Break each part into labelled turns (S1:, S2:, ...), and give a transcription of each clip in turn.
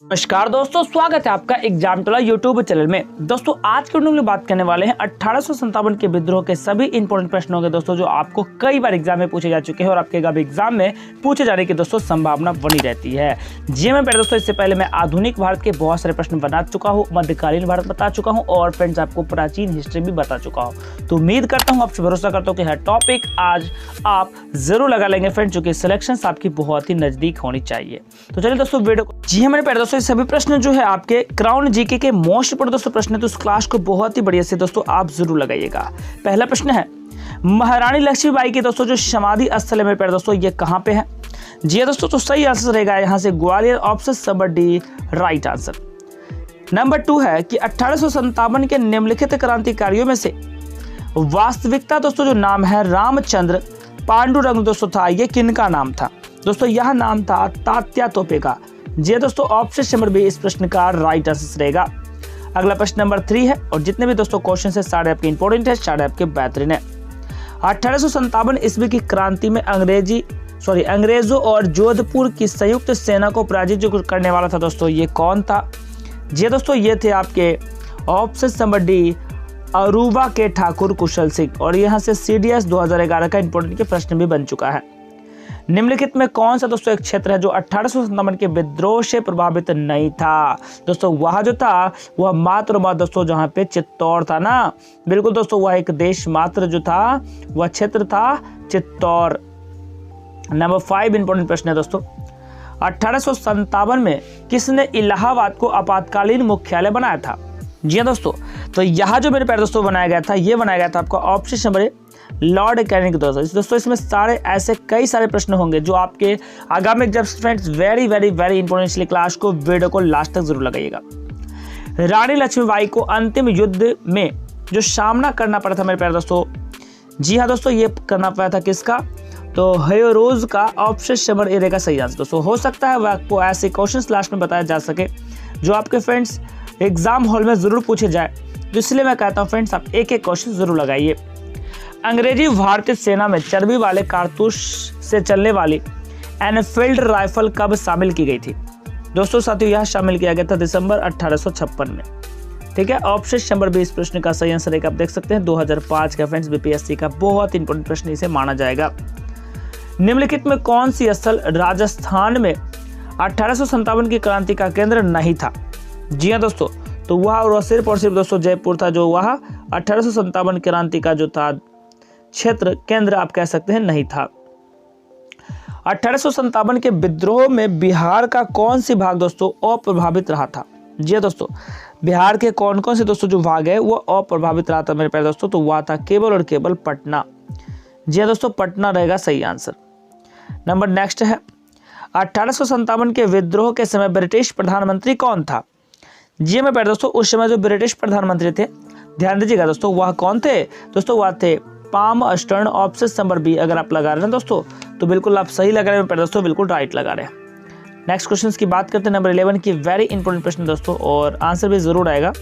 S1: नमस्कार दोस्तों, स्वागत है आपका एग्जामटोला यूट्यूब चैनल में। दोस्तों आज के वीडियो में बात करने वाले हैं 1857 के विद्रोह के सभी इंपॉर्टेंट प्रश्नों के दोस्तों जो आपको कई बार एग्जाम में पूछे जा चुके हैं और आपके एग्जाम में पूछे जाने की दोस्तों संभावना बनी रहती है। जी मैं दोस्तों इससे पहले मैं आधुनिक भारत के बहुत सारे प्रश्न बना चुका हूँ, मध्यकालीन भारत बता चुका हूँ और फ्रेंड्स आपको प्राचीन हिस्ट्री भी बता चुका हूँ। तो उम्मीद करता हूँ, आपसे भरोसा करता हूँ कि हर टॉपिक आज आप जरूर लगा लेंगे फ्रेंड्स, जो कि सिलेक्शन आपकी बहुत ही नजदीक होनी चाहिए। तो चलिए दोस्तों वीडियो को जी मेरे प्यारे दोस्तों सभी प्रश्न जो है आपके क्राउन जीके के मोस्ट इंपोर्टेंट दोस्तों प्रश्न है, तो इस क्लास को बहुत ही बढ़िया से दोस्तों आप जरूर लगाइएगा। पहला प्रश्न है, महारानी लक्ष्मीबाई की दोस्तों जो समाधि स्थल है मेरे प्यारे दोस्तों ये कहां पे है? जी दोस्तों, तो सही आंसर रहेगा यहां से Gwalior, option number D right answer. Number 2 है कि 1857 के निम्नलिखित क्रांतिकारियों में से वास्तविकता दोस्तों जो नाम है रामचंद्र पांडुरंग दोस्तों था, ये किनका नाम था? दोस्तों यह नाम था तात्या तोपे का। जी दोस्तों, ऑप्शन नंबर बी इस प्रश्न का राइट आंसर रहेगा। अगला प्रश्न नंबर 3 है और जितने भी दोस्तों क्वेश्चन है सारे आपके इंपॉर्टेंट है, सारे आपके बेहतरीन है। 1857 ईस्वी की क्रांति में अंग्रेजों और जोधपुर की संयुक्त सेना को पराजित जो करने वाला था दोस्तों ये कौन था? जी दोस्तों, ये थे आपके ऑप्शन नंबर डी अरूबा के ठाकुर कुशल सिंह, और यहाँ से CDS 2011 का इंपॉर्टेंट के प्रश्न भी बन चुका है। निम्नलिखित में कौन सा दोस्तों एक क्षेत्र है जो 1857 के विद्रोह से प्रभावित नहीं था? दोस्तों वह जो था वह मात्र दोस्तों जहां पे चित्तौड़ था ना, बिल्कुल दोस्तों वह एक देश मात्र जो था वह क्षेत्र था चित्तौड़। नंबर 5 इंपॉर्टेंट प्रश्न है दोस्तों, 1857 में किसने इलाहाबाद को आपातकालीन मुख्यालय बनाया था? जी हाँ दोस्तों, तो यहाँ जो मेरे प्यारे दोस्तों बनाया गया था, ये बनाया गया था आपका ऑप्शन नंबर लॉर्ड कैनिंग दोस्तों इसमें सारे ऐसे कई सारे प्रश्न होंगे जो आपके आगामी exam friends very very very important, इसलिए क्लास को वीडियो को लास्ट तक जरूर लगाइएगा। रानी लक्ष्मीबाई को अंतिम युद्ध में जो सामना करना पड़ा था मेरे प्यारे दोस्तों, जी हाँ दोस्तों ये करना पड़ा था किसका? तो हयोरोज का। ऑप्शन नंबर ए रहेगा सही आंसर। दोस्तों हो सकता है आपको ऐसे क्वेश्चंस लास्ट में बताया जा सके जो आपके फ्रेंड्स एग्जाम हॉल में जरूर पूछे जाए, तो इसलिए मैं कहता हूँ फ्रेंड्स आप एक एक क्वेश्चन जरूर लगाइए। अंग्रेजी भारतीय सेना में चर्बी वाले कारतूस से चलने वाली एनफील्ड राइफल कब शामिल की गई थी? दोस्तों साथियों यह शामिल किया गया था दिसंबर 1856 में। ठीक है, ऑप्शन नंबर 20 प्रश्न का सही आंसर है, आप देख सकते हैं 2005 का फ्रेंड्स BPSC का बहुत इंपॉर्टेंट प्रश्न इसे माना जाएगा। निम्नलिखित में कौन सी स्थल राजस्थान में 1857 की क्रांति का केंद्र नहीं था? जी हाँ दोस्तों, तो वह सिर्फ और सिर्फ दोस्तों जयपुर था, जो वह 1857 क्रांति का जो था क्षेत्र केंद्र आप कह सकते हैं नहीं था। 1857 के विद्रोह में बिहार का कौन सी भाग दोस्तों अप्रभावित रहा था? जी दोस्तों, बिहार के कौन कौन से दोस्तों जो भाग है वो अप्रभावित रहा था मेरे प्यारे दोस्तों, तो वह था केवल और केवल पटना। जी दोस्तों, पटना रहेगा सही आंसर। नंबर नेक्स्ट है, 1857 के विद्रोह के समय ब्रिटिश प्रधानमंत्री कौन था? जी मेरे प्यारे दोस्तों, उस समय जो ब्रिटिश प्रधानमंत्री थे, ध्यान दीजिएगा दोस्तों, वह कौन थे? दोस्तों वह थे पाम अस्टर्न। ऑप्शन नंबर बी अगर आप लगा रहे हैं दोस्तों तो बिल्कुल आप सही लगा रहे हैं दोस्तों, बिल्कुल राइट लगा रहे हैं। नेक्स्ट क्वेश्चन की बात करते हैं, नंबर 11 की वेरी इंपॉर्टेंट प्रश्न दोस्तों, और आंसर भी जरूर आएगा,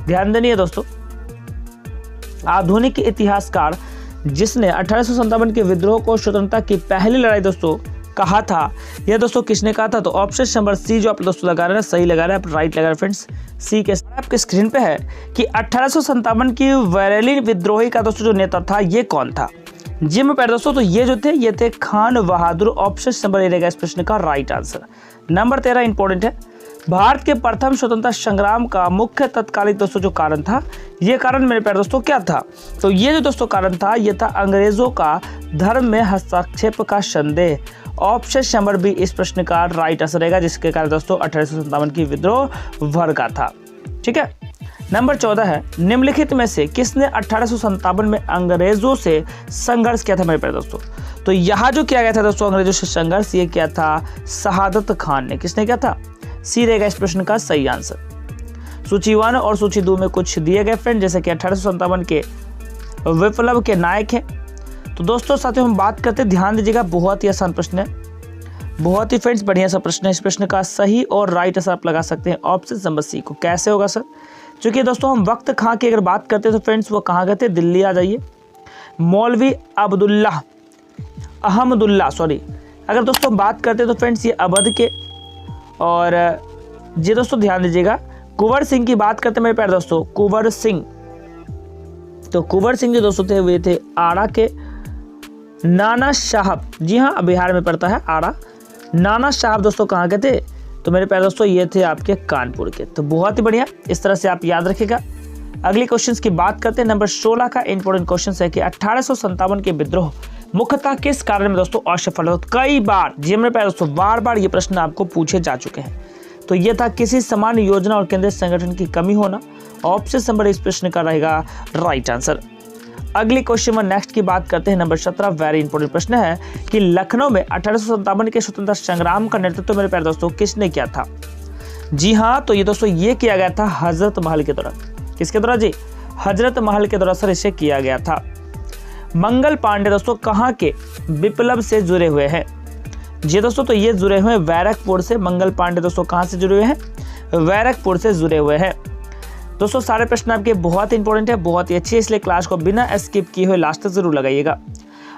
S1: ध्यान देनी है दोस्तों। आधुनिक इतिहासकार जिसने 1857 के विद्रोह को स्वतंत्रता की पहली लड़ाई दोस्तों कहा था, यह दोस्तों किसने कहा था? तो ऑप्शन नंबर सी जो आप दोस्तों लगा रहे हैं सही लगा रहे हैं, आप राइट लगा रहे हैं फ्रेंड्स। सी के आपके स्क्रीन पे है कि 1857 की बरेली विद्रोही का दोस्तों जो नेता था ये कौन था? जी में प्यारे दोस्तों, तो ये थे खान बहादुर। ऑप्शन नंबर ए रहेगा इस प्रश्न का राइट आंसर। नंबर 13 इंपॉर्टेंट है, भारत के प्रथम स्वतंत्रता संग्राम का मुख्य तत्कालिक दोस्तों जो कारण था, ये कारण मेरे प्यारे दोस्तों क्या था? तो ये जो दोस्तों कारण था ये था अंग्रेजों का धर्म में हस्तक्षेप का संदेह। ऑप्शन नंबर बी इस प्रश्न का राइट आंसर रहेगा, जिसके कारण दोस्तों 1857 की विद्रोह भड़का था। ठीक है, नंबर 14 है, निम्नलिखित में से किसने 1857 में अंग्रेजों से संघर्ष किया था मेरे प्यारे दोस्तों? तो यहाँ जो किया गया था दोस्तों अंग्रेजों से संघर्ष, ये किया था शहादत खान ने। किसने किया था? सी रहेगा इस प्रश्न का सही आंसर। सूची 1 और सूची 2 में कुछ दिए गए फ्रेंड, जैसे कि 1857 के विप्लव के नायक हैं। तो दोस्तों साथियों हम बात करते हैं, ध्यान दीजिएगा, बहुत ही आसान प्रश्न है, बहुत ही फ्रेंड्स बढ़िया सा प्रश्न है। इस प्रश्न का सही और राइट आंसर आप लगा सकते हैं ऑप्शन नंबर सी को। कैसे होगा सर? क्योंकि दोस्तों हम वक्त खां की अगर बात करते हैं तो फ्रेंड्स वो कहाँ गए थे? दिल्ली आ जाइए। मौलवी अहमदुल्ला अगर दोस्तों बात करते हैं तो फ्रेंड्स ये अवध के, और जी दोस्तों ध्यान दीजिएगा, कुंवर सिंह की बात करते हैं मेरे प्यारे दोस्तों, कुंवर सिंह। तो कुंवर सिंह जो दोस्तों थे वे थे आरा के। नाना साहब, जी हाँ बिहार में पड़ता है आरा। नाना साहब दोस्तों कहाँ के थे? तो मेरे प्यारे दोस्तों ये थे आपके कानपुर के। तो बहुत ही बढ़िया, इस तरह से आप याद रखिएगा। अगली क्वेश्चंस की बात करते हैं। नंबर 16 का इंपॉर्टेंट क्वेश्चन है कि 1857 के विद्रोह मुख्यतः किस कारण में दोस्तों असफल हो? कई बार जी मेरे प्यारे दोस्तों बार बार ये प्रश्न आपको पूछे जा चुके हैं। तो ये था किसी समान योजना और केंद्रीय संगठन की कमी होना। ऑप्शन नंबर इस प्रश्न का रहेगा राइट आंसर। अगली क्वेश्चन में नेक्स्ट की बात करते हैं। नंबर 17 वेरी इंपॉर्टेंट प्रश्न है कि लखनऊ में 1857 के स्वतंत्रता संग्राम का नेतृत्व मेरे प्यारे दोस्तों किसने किया था? जी हाँ, तो ये दोस्तों ये किया गया था हजरत महल के दौरान। किसके दौरान जी? हजरत महल के दौरान सर इसे किया गया था। मंगल पांडे दोस्तों कहाँ के विप्लव से जुड़े हुए हैं? जी दोस्तों तो ये जुड़े हुए हैं बैरकपुर से। मंगल पांडे दोस्तों कहाँ से जुड़े हुए हैं? बैरकपुर से जुड़े हुए हैं। दोस्तों सारे प्रश्न आपके बहुत इंपॉर्टेंट है, बहुत ही अच्छी है, इसलिए क्लास को बिना स्किप किए हुए लास्ट तक जरूर लगाइएगा।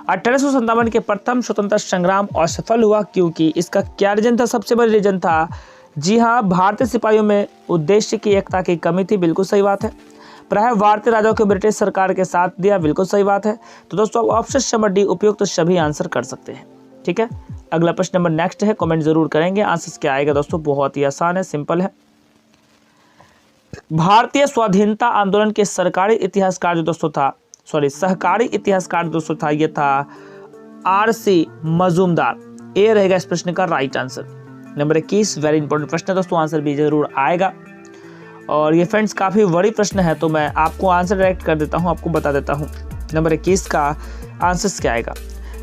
S1: 1857 के प्रथम स्वतंत्रता संग्राम असफल हुआ क्योंकि इसका क्या रीजन था? सबसे बड़ी रीजन था जी हाँ भारतीय सिपाहियों में उद्देश्य की एकता की कमी थी। बिल्कुल सही बात है। प्रायः भारतीय राजाओं को ब्रिटिश सरकार के साथ दिया। बिल्कुल सही बात है। तो दोस्तों ऑप्शन नंबर डी उपयुक्त तो सभी आंसर कर सकते हैं। ठीक है, अगला प्रश्न नंबर नेक्स्ट है, कमेंट जरूर करेंगे। आंसर क्या आएगा दोस्तों? बहुत ही आसान है, सिंपल है। भारतीय स्वाधीनता आंदोलन के सरकारी इतिहासकार जो दोस्तों था, सहकारी इतिहासकार दोस्तों था, ये था आर.सी. मजूमदार। ये रहेगा इस प्रश्न का right answer. Number 21 very important प्रश्न है दोस्तों, आंसर भी जरूर आएगा। और ये फ्रेंड्स काफी बड़ी प्रश्न है, तो मैं आपको आंसर डायरेक्ट कर देता हूं, आपको बता देता हूं। नंबर 21 का आंसर क्या आएगा?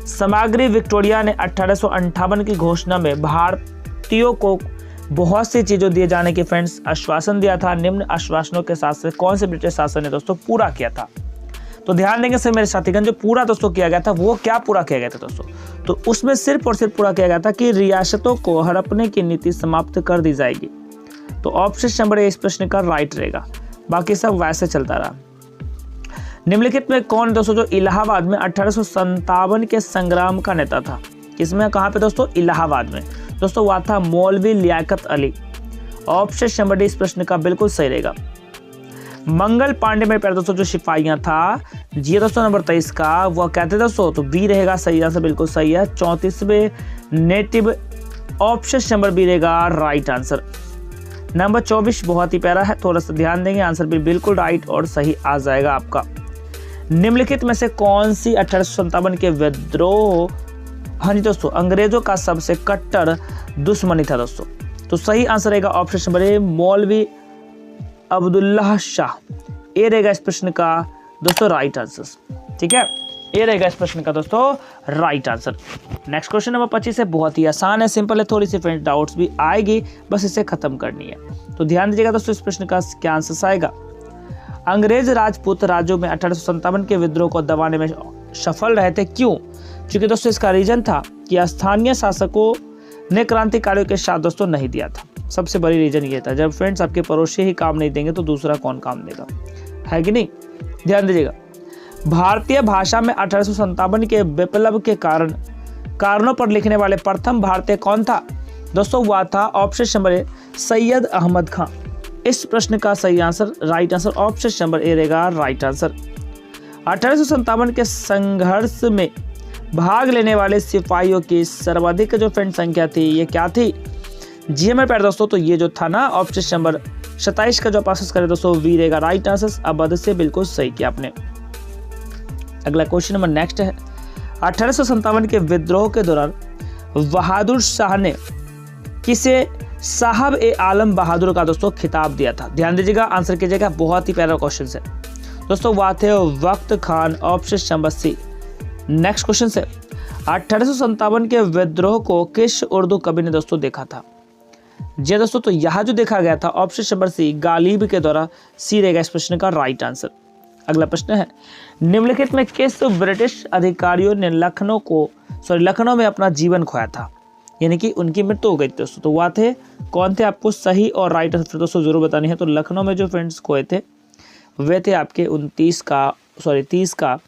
S1: सामग्री विक्टोरिया ने 1858 की घोषणा में भारतीयों को बहुत सी चीजों दिए जाने की फ्रेंड्स आश्वासन दिया था। निम्न आश्वासनों के साथ से कौन से ब्रिटिश शासन ने दोस्तों पूरा किया था? तो ध्यान देंगे सर मेरे साथीगण, जो पूरा दोस्तों किया गया था वो क्या पूरा किया गया था दोस्तों? तो उसमें सिर्फ और सिर्फ पूरा किया गया था कि रियासतों को हड़पने की नीति समाप्त कर दी जाएगी। तो ऑप्शन नंबर ए इस प्रश्न का राइट रहेगा, बाकी सब वैसे चलता रहा। निम्नलिखित में कौन दोस्तों जो इलाहाबाद में 1857 के संग्राम का नेता था? किसमें, कहाँ पे दोस्तों? इलाहाबाद में। दोस्तों वह था मौलवी Liyaqat Ali. Option number D इस प्रश्न का बिल्कुल सही रहेगा। मंगल पांडे में प्यारे दोस्तों जो सिपाहियां था, जी दोस्तों नंबर 23 का वह कहते दोस्तों, तो बी रहेगा सही आंसर, बिल्कुल सही है। 34वें नेटिव, ऑप्शन नंबर बी रहेगा राइट आंसर। नंबर 24 बहुत ही प्यारा है, थोड़ा सा ध्यान देंगे, आंसर भी बिल्कुल राइट और सही आ जाएगा आपका। निम्नलिखित में से कौन सी 1857 के विद्रोह, हाँ जी दोस्तों, अंग्रेजों का सबसे कट्टर दुश्मनी था दोस्तों? तो सही आंसर रहेगा ऑप्शन नंबर ए मौलवी अब्दुल्लाह शाह। ये रहेगा इस प्रश्न का दोस्तों राइट आंसर। ठीक है, ये रहेगा इस प्रश्न का दोस्तों right answer. Next question number 25 है, बहुत ही आसान है, सिंपल है, थोड़ी सी फ्रेंड्स डाउट्स भी आएगी, बस इसे खत्म करनी है। तो ध्यान दीजिएगा दोस्तों, इस प्रश्न का क्या आंसर आएगा? अंग्रेज राजपूत राज्यों में 1857 के विद्रोह को दबाने में सफल रहे थे, क्यों? क्योंकि दोस्तों इसका रीजन था कि स्थानीय शासकों ने क्रांतिकारियों के साथ दोस्तों नहीं दिया था। सबसे बड़ी रीजन ये था। जब फ्रेंड्स आपके पड़ोसी ही काम नहीं देंगे तो दूसरा कौन काम देगा, है कि नहीं? ध्यान दीजिएगा, भारतीय भाषा में 1857 के विप्लव के कारणों पर लिखने वाले प्रथम भारतीय कौन था दोस्तों? वह था option number A Syed Ahmad Khan. इस प्रश्न का सही answer right answer option number A रहेगा राइट आंसर। 1857 के संघर्ष में भाग लेने वाले सिपाहियों की सर्वाधिक जो फ्रेंड संख्या थी, ये क्या थी? जी मेरे प्यारे दोस्तों, तो ये जो था ना ऑप्शन नंबर 27 का जो पास करें दोस्तों वी रहेगा राइट आंसर। अब से बिल्कुल सही किया आपने। अगला क्वेश्चन नंबर नेक्स्ट है, 1857 के विद्रोह के दौरान बहादुर शाह ने किसे साहब ए आलम बहादुर का दोस्तों खिताब दिया था? ध्यान दीजिएगा, आंसर कीजिएगा, बहुत ही प्यारा क्वेश्चन है दोस्तों। वह थे वक्त Khan, option number C. Next question है, 1857 के विद्रोह को किस उर्दू कवि ने दोस्तों देखा था? जी दोस्तों, तो यहाँ जो देखा गया था ऑप्शन नंबर सी गालिब के द्वारा। सी रहेगा इस प्रश्न का राइट आंसर। अगला प्रश्न है, निम्नलिखित में किस ब्रिटिश अधिकारियों ने लखनऊ में अपना जीवन खोया था, यानी कि उनकी मृत्यु हो गई दोस्तों? तो वह थे कौन थे? आपको सही और राइट आंसर दोस्तों जरूर बतानी है। तो लखनऊ में जो फ्रेंड्स खोए थे वे थे आपके 30 का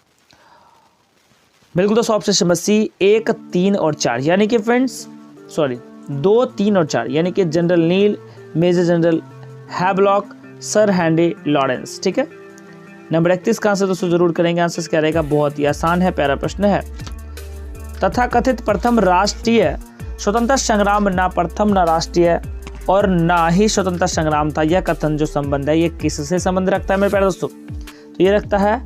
S1: बिल्कुल दोस्तों ऑप्शन नंबर सी 1, 3 और 4, यानी कि फ्रेंड्स 2, 3 और 4, यानी कि general Neil, major general Havelock, sir Henry Lawrence. ठीक है, नंबर 31 का आंसर दोस्तों जरूर करेंगे। आंसर क्या रहेगा? बहुत ही आसान है, प्यारा प्रश्न है। तथा कथित प्रथम राष्ट्रीय स्वतंत्रता संग्राम ना प्रथम ना राष्ट्रीय और ना ही स्वतंत्रता संग्राम था, यह कथन जो संबंध है ये किससे संबंध रखता है मेरे प्यारे दोस्तों? तो ये रखता है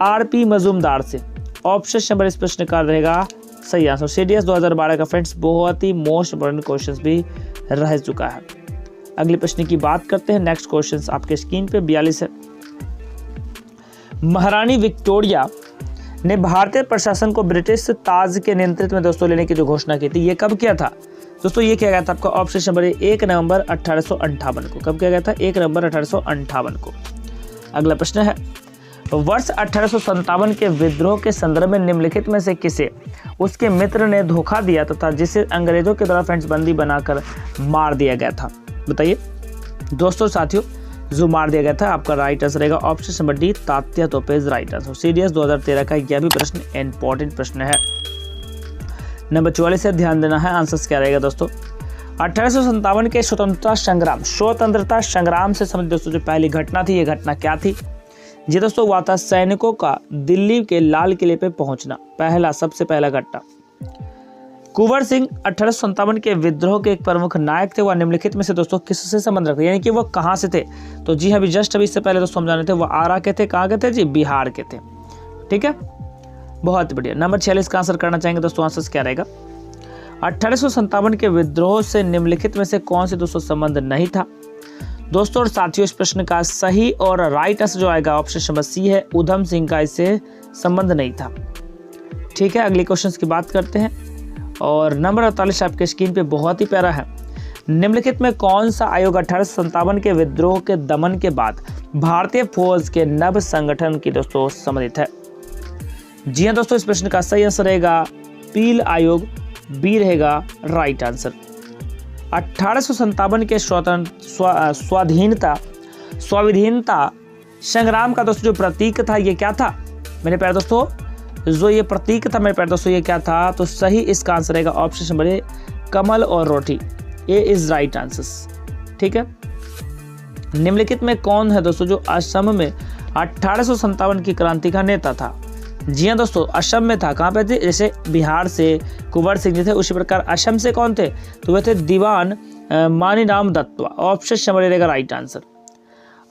S1: आरपी मजूमदार से। ऑप्शन नंबर इस प्रश्न का रहेगा सही आंसर। सीडीएस 2012 का फ्रेंड्स बहुत ही मोस्ट इंपोर्टेंट क्वेश्चन भी रह चुका है। अगले प्रश्न की बात करते हैं। नेक्स्ट क्वेश्चन आपके स्क्रीन पे 42 है। महारानी विक्टोरिया ने भारतीय प्रशासन को ब्रिटिश ताज के नेतृत्व में दोस्तों लेने की जो घोषणा की थी, ये कब किया था दोस्तों? ये किया गया था आपका ऑप्शन नंबर 1 नवंबर 1858 को। कब किया गया था? 1 नवंबर 1858 को। अगला प्रश्न है, वर्ष 1857 के विद्रोह के संदर्भ में निम्नलिखित में से किसे उसके मित्र ने धोखा दिया तथा जिसे अंग्रेजों के द्वारा फ्रेंड्स बंदी बनाकर मार दिया गया था? बताइए दोस्तों साथियों, जो मार दिया गया था आपका राइट आंसर रहेगा option number D, Tatya Tope right answer. CDS 2013 का यह भी प्रश्न इंपॉर्टेंट प्रश्न है। नंबर 44 से ध्यान देना है। आंसर क्या रहेगा दोस्तों? 1857 के स्वतंत्रता संग्राम से संबंधित दोस्तों जो पहली घटना थी, ये घटना क्या थी? ये दोस्तों हुआ था सैनिकों का दिल्ली के लाल किले पे पहुंचना, सबसे पहला घटना। कुंवर सिंह 1857 के विद्रोह के एक प्रमुख नायक थे। वह निम्नलिखित में से दोस्तों किससे संबंध रखते, यानी कि वो कहाँ से थे? तो जी हाँ, अभी जस्ट इससे पहले दोस्तों हम जाने थे, वो आरा के थे। कहाँ के थे जी? बिहार के थे। ठीक है, बहुत बढ़िया। नंबर 46 का आंसर करना चाहेंगे दोस्तों। आंसर क्या रहेगा? 1857 के विद्रोह से निम्नलिखित में से कौन से दोस्तों संबंध नहीं था? दोस्तों और साथियों, इस प्रश्न का सही और राइट आंसर जो आएगा ऑप्शन नंबर सी है, उधम सिंह का इससे संबंध नहीं था। ठीक है, अगले क्वेश्चन की बात करते हैं और नंबर 48 आपके स्क्रीन पे बहुत ही प्यारा है। निम्नलिखित में कौन सा आयोग 1857 के विद्रोह के दमन के बाद भारतीय फौज के नव संगठन की दोस्तों संबंधित है? जी हाँ दोस्तों, इस प्रश्न का सही आंसर रहेगा पील आयोग, बी रहेगा राइट आंसर। 1857 के स्वाधीनता संग्राम का दोस्तों जो प्रतीक था, ये क्या था मेरे प्यारे दोस्तों? जो ये प्रतीक था मेरे प्यारे दोस्तों, ये क्या था? तो सही इसका आंसर रहेगा ऑप्शन नंबर ए, कमल और रोटी। ए इज राइट आंसर। ठीक है, निम्नलिखित में कौन है दोस्तों जो असम में 1857 की क्रांति का नेता था? जी हाँ दोस्तों, असम में था। कहाँ पे थे? जैसे बिहार से कुंवर सिंह जी थे, उसी प्रकार असम से कौन थे? तो वे थे Dewan Maniram Dutta. Option number A रहेगा राइट आंसर।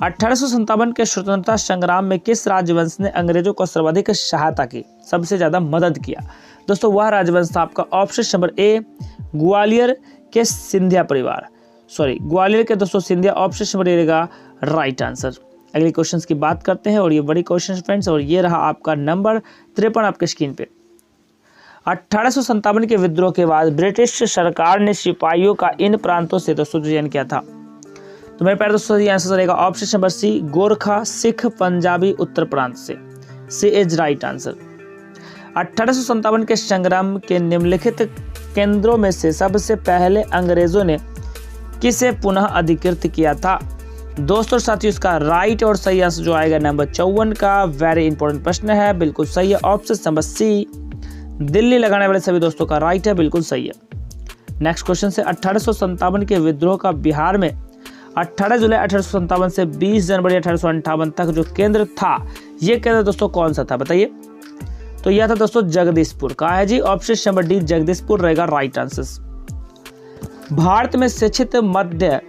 S1: 1857 के स्वतंत्रता संग्राम में किस राजवंश ने अंग्रेजों को सर्वाधिक सहायता की, सबसे ज्यादा मदद किया? दोस्तों वह राजवंश था आपका ऑप्शन नंबर ए, ग्वालियर के सिंधिया परिवार। ग्वालियर के दोस्तों सिंधिया। ऑप्शन नंबर ए रहेगा राइट आंसर। अगले क्वेश्चन की बात करते हैं और ये बड़ी क्वेश्चन फ्रेंड्स, और ये रहा आपका नंबर 53 आपके स्क्रीन पे। 1857 के विद्रोह के बाद ब्रिटिश सरकार ने सिपाहियों का इन प्रांतों से दोस्तों चयन किया था? तो मेरे प्यारे दोस्तों ये आंसर रहेगा option number C, Gorkha, Sikh, Punjabi, उत्तर प्रांत से। सी इज राइट आंसर। 1857 के संग्राम के निम्नलिखित केंद्रों में से सबसे पहले अंग्रेजों ने किसे पुनः अधिकृत किया था? दोस्तों साथियों, इसका राइट और सही आंसर जो आएगा नंबर 54 का वेरी इंपॉर्टेंट प्रश्न है, बिल्कुल सही है। ऑप्शन नंबर सी, दिल्ली लगाने वाले सभी दोस्तों का राइट है, बिल्कुल सही है। नेक्स्ट क्वेश्चन से 1857 के विद्रोह का बिहार में 18 जुलाई 1857 से 20 जनवरी 1858 तक जो केंद्र था, ये केंद्र दोस्तों कौन सा था बताइए? तो यह था दोस्तों जगदीशपुर। कहाँ है जी? ऑप्शन नंबर डी, जगदीशपुर रहेगा राइट आंसर। भारत में शिक्षित मध्य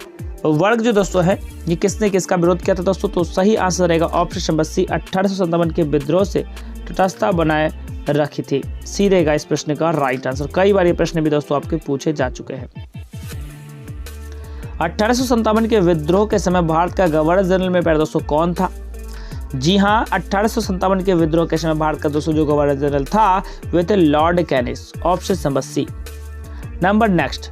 S1: वर्ग जो दोस्तों है, ये किसने किसका विरोध किया था दोस्तों? तो सही आंसर रहेगा ऑप्शन नंबर सी, 1857 के विद्रोह से तटस्थता बनाए रखी थी। सी रहेगा इस प्रश्न का राइट आंसर। कई बार ये प्रश्न भी दोस्तों आपके पूछे जा चुके हैं। 1857 के विद्रोह के समय भारत का गवर्नर जनरल में प्यारे दोस्तों कौन था? जी हाँ, 1857 के विद्रोह के समय भारत का दोस्तों जो गवर्नर जनरल था वे थे lord Canning. Option number C. Number next,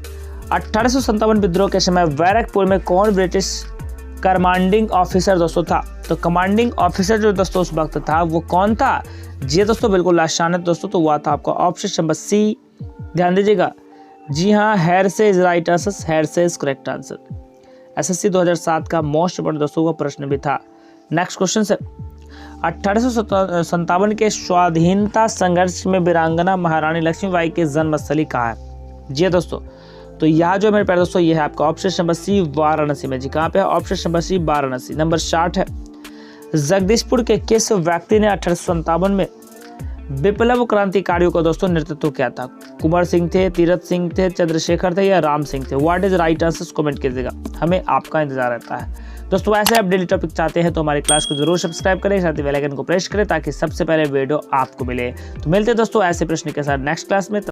S1: 1857 विद्रोह के समय बैरकपुर में कौन ब्रिटिश कमांडिंग ऑफिसर दोस्तों था? तो कमांडिंग ऑफिसर जो दोस्तों उस वक्त था वो कौन था? जी दोस्तों, बिल्कुल आसान है दोस्तों, तो हुआ था आपका ऑप्शन नंबर सी। ध्यान दीजिएगा, जी हाँ, Hearsey is right answer. Hearsey is correct answer. SSC 2007 का मोस्ट इंपोर्टेंट दोस्तों का प्रश्न भी था। नेक्स्ट क्वेश्चन से 1857 के स्वाधीनता संघर्ष में वीरांगना महारानी लक्ष्मीबाई की जन्मस्थली कहाँ है? जी दोस्तों, तो यहाँ जो मेरे प्यारे दोस्तों ये है आपका ऑप्शन नंबर सी वाराणसी में। जी कहाँ पे है? Option number C Varanasi. Number 60 है, जगदीशपुर के किस व्यक्ति ने 1857 में विप्लव क्रांतिकारियों का दोस्तों नेतृत्व किया था? कुंवर सिंह थे, तीरथ सिंह थे, चंद्रशेखर थे या राम सिंह थे? What is right answer comment कीजिएगा, हमें आपका इंतजार रहता है। दोस्तों ऐसे आप डेली टॉपिक चाहते हैं तो हमारी क्लास को जरूर सब्सक्राइब करें, साथ ही बेल आइकन को प्रेस करें ताकि सबसे पहले वीडियो आपको मिले। तो मिलते हैं दोस्तों ऐसे प्रश्न के साथ नेक्स्ट क्लास में।